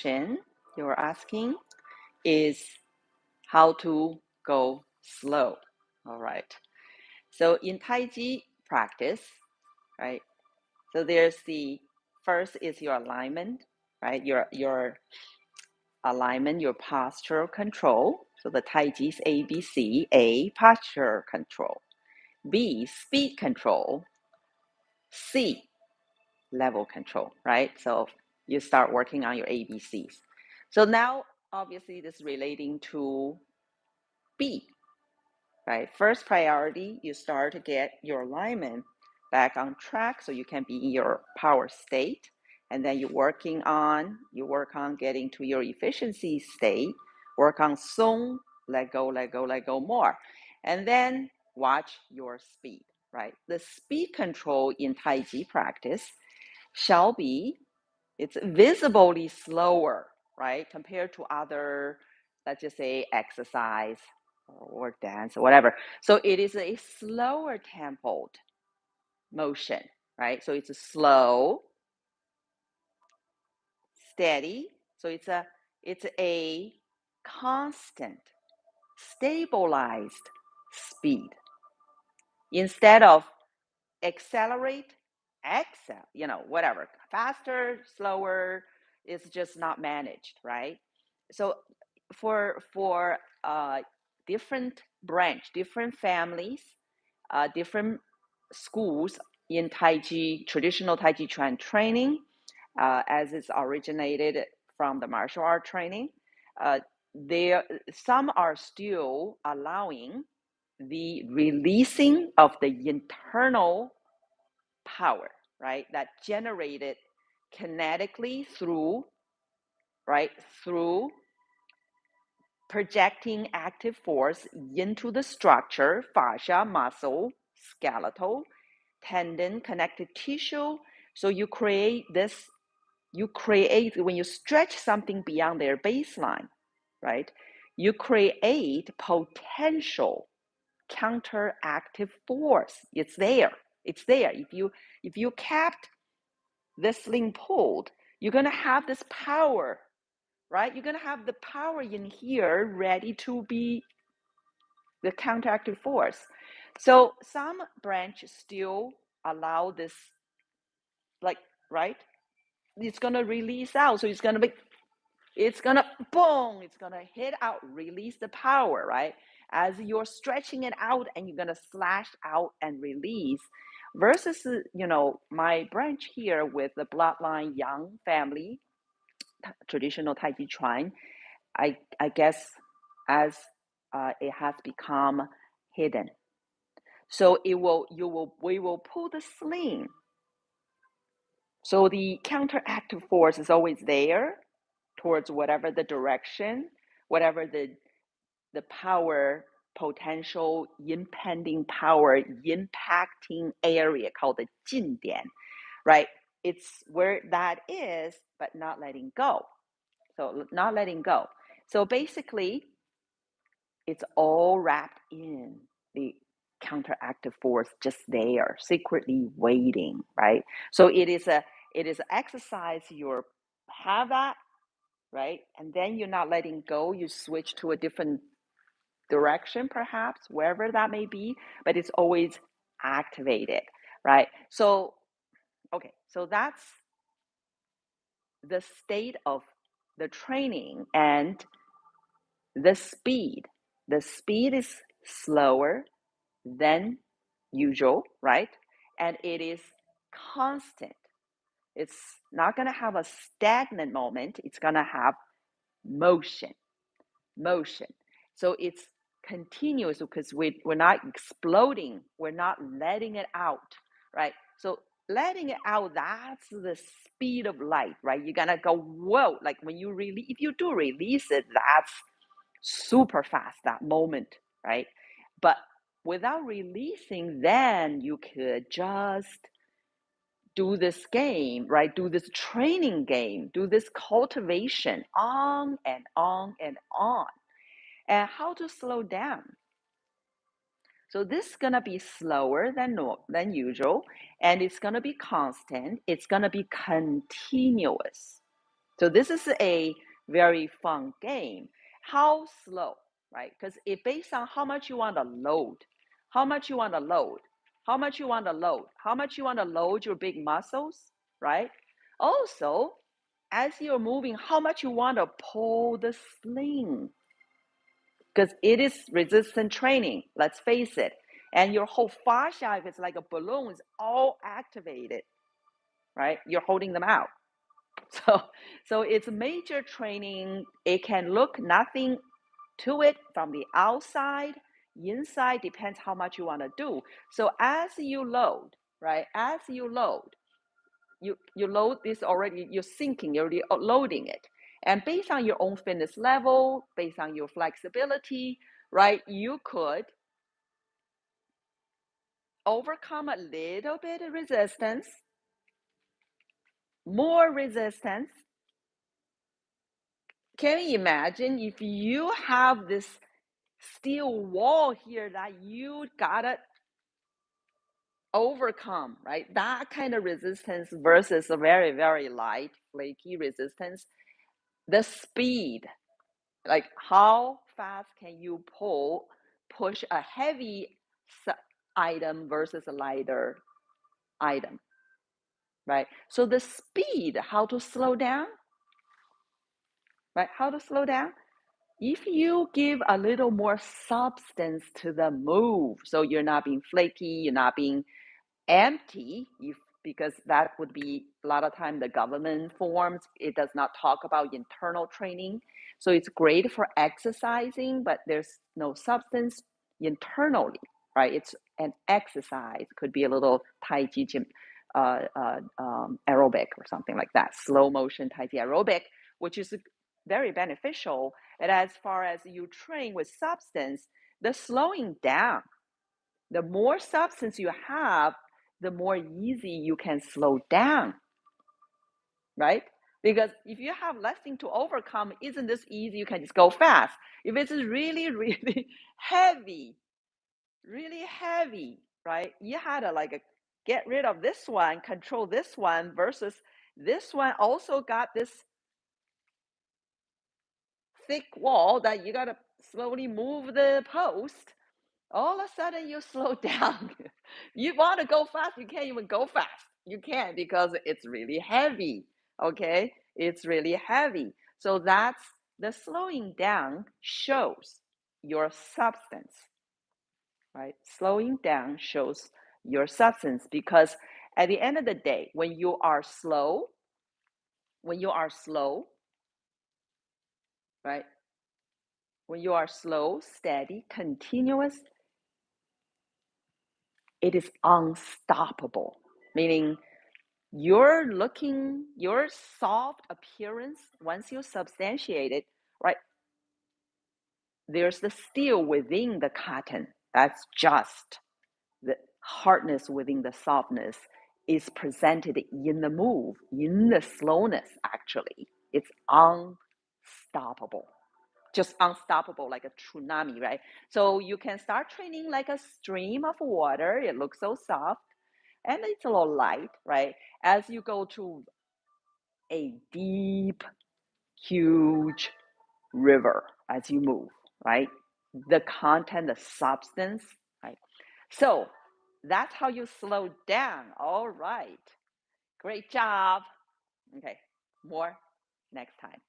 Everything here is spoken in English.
question you're asking is how to go slow. All right. So in Tai Chi practice, right? So there's the first is your alignment, right? Your alignment, your postural control. So the Tai Chi's ABC: A, posture control; B, speed control; C, level control, right? So you start working on your ABCs. So now, obviously, this is relating to B, right? First priority, you start to get your alignment back on track so you can be in your power state. And then you work on getting to your efficiency state, work on song, let go, let go, let go more. And then watch your speed, right? The speed control in Tai Chi practice shall be, it's visibly slower, right? Compared to other, let's just say exercise or dance or whatever. So it is a slower tempoed motion, right? So it's a slow, steady. So it's a constant, stabilized speed. Instead of accelerate, whatever, faster, slower, it's just not managed, right? So for different branch, different families, different schools in Tai Chi, traditional Tai Chi Chuan training, as it's originated from the martial art training, there some are still allowing the releasing of the internal power, right? That generated kinetically through projecting active force into the structure, fascia, muscle, skeletal, tendon, connective tissue. So when you stretch something beyond their baseline, right? You create potential counteractive force. It's there. If you kept this sling pulled, you're gonna have this power, right? You're gonna have the power in here ready to be the counteractive force. So some branches still allow this, like, right? It's gonna release out, so it's gonna boom, it's gonna hit out, release the power, right? As you're stretching it out and you're gonna slash out and release. Versus, my branch here with the Bloodline Young family, traditional Tai Chi Chuan, I guess as it has become hidden. So we will pull the sling. So the counteractive force is always there towards whatever the direction, whatever the power, potential, impending power, impacting area called the 近点, right? It's where that is, but not letting go. So not letting go. So basically, it's all wrapped in the counteractive force just there, secretly waiting, right? So it is an exercise, you have that, right? And then you're not letting go, you switch to a different direction, perhaps, wherever that may be, but it's always activated, right? So, okay, so that's the state of the training and the speed. The speed is slower than usual, right? And it is constant. It's not going to have a stagnant moment. It's going to have motion. So it's continuous because we're not exploding. We're not letting it out, right? So letting it out, that's the speed of light, right? You're going to go, whoa, like when you really, if you do release it, that's super fast, that moment, right? But without releasing, then you could just do this game, right? Do this training game, do this cultivation on and on and on. And how to slow down. So this is gonna be slower than usual, and it's gonna be constant. It's gonna be continuous So this is a very fun game. How slow, right? Because it based on how much you want to load, how much you want to load, how much you want to load, how much you want to load your big muscles, right? Also, as you're moving, how much you want to pull the sling, because it is resistance training, let's face it. And your whole fascia, if it's like a balloon, is all activated, right? You're holding them out. So it's major training. It can look nothing to it from the outside. Inside depends how much you want to do. So as you load, right? As you load, you load this already, you're sinking, you're already loading it. And based on your own fitness level, based on your flexibility, right, you could overcome a little bit of resistance, more resistance. Can you imagine if you have this steel wall here that you gotta overcome, right? That kind of resistance versus a very, very light, flaky resistance. The speed, like how fast can you push a heavy item versus a lighter item, right? So the speed, how to slow down, right? How to slow down. If you give a little more substance to the move, so you're not being flaky, you're not being empty, because that would be a lot of time the government forms, it does not talk about internal training. So it's great for exercising, but there's no substance internally, right? It's an exercise, could be a little Tai Chi gym, aerobic or something like that, slow motion Tai Chi aerobic, which is very beneficial. And as far as you train with substance, the slowing down, the more substance you have, the more easy you can slow down, right? Because if you have less thing to overcome, isn't this easy? You can just go fast. If it's really, really heavy, right? You had to get rid of this one, control this one versus this one also got this thick wall that you got to slowly move the post. All of a sudden you slow down. You want to go fast, you can't even go fast. You can't because it's really heavy. Okay, it's really heavy. So that's the slowing down shows your substance, right? Slowing down shows your substance, because at the end of the day, when you are slow, right? When you are slow, steady, continuous, it is unstoppable. Meaning your soft appearance, once you substantiate it, right? There's the steel within the cotton. That's just the hardness within the softness is presented in the move, in the slowness, actually. It's unstoppable. Just unstoppable, like a tsunami, right? So you can start training like a stream of water. It looks so soft and it's a little light, right? As you go to a deep, huge river as you move, right? The content, the substance, right? So that's how you slow down. All right. Great job. Okay, more next time.